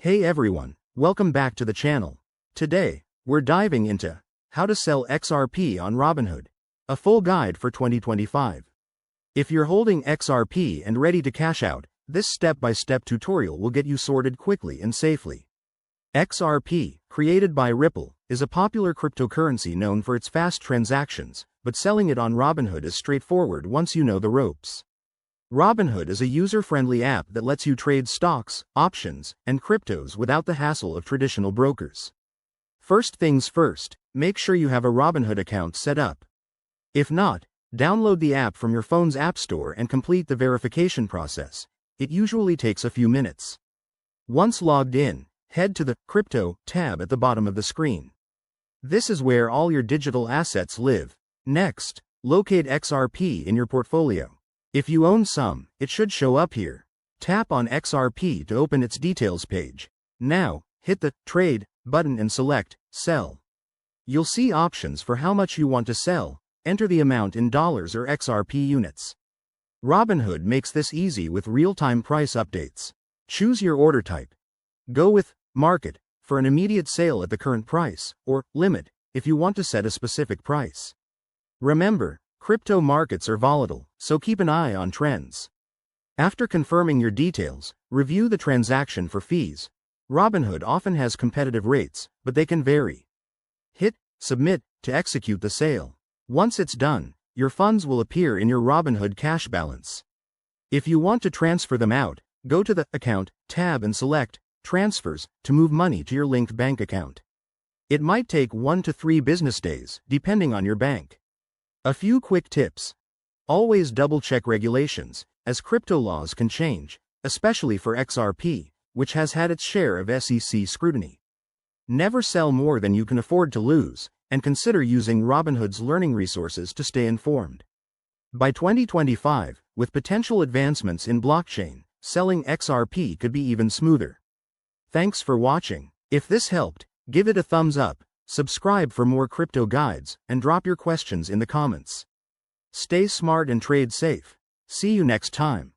Hey everyone, welcome back to the channel. Today, we're diving into how to sell XRP on Robinhood, a full guide for 2025. If you're holding XRP and ready to cash out, this step-by-step tutorial will get you sorted quickly and safely. XRP, created by Ripple, is a popular cryptocurrency known for its fast transactions, but selling it on Robinhood is straightforward once you know the ropes. Robinhood is a user-friendly app that lets you trade stocks, options, and cryptos without the hassle of traditional brokers. First things first, make sure you have a Robinhood account set up. If not, download the app from your phone's app store and complete the verification process. It usually takes a few minutes. Once logged in, head to the Crypto tab at the bottom of the screen. This is where all your digital assets live. Next, locate XRP in your portfolio. If you own some, it should show up here. Tap on XRP to open its details page. Now, hit the Trade button and select Sell. You'll see options for how much you want to sell. Enter the amount in dollars or XRP units. Robinhood makes this easy with real-time price updates. Choose your order type. Go with Market for an immediate sale at the current price, or Limit if you want to set a specific price. Remember, crypto markets are volatile, so keep an eye on trends. After confirming your details, review the transaction for fees. Robinhood often has competitive rates, but they can vary. Hit Submit to execute the sale. Once it's done, your funds will appear in your Robinhood cash balance. If you want to transfer them out, go to the Account tab and select Transfers to move money to your linked bank account. It might take 1 to 3 business days, depending on your bank. A few quick tips. Always double-check regulations, as crypto laws can change, especially for XRP, which has had its share of SEC scrutiny. Never sell more than you can afford to lose, and consider using Robinhood's learning resources to stay informed. By 2025, with potential advancements in blockchain, selling XRP could be even smoother. Thanks for watching. If this helped, give it a thumbs up. Subscribe for more crypto guides, and drop your questions in the comments. Stay smart and trade safe. See you next time.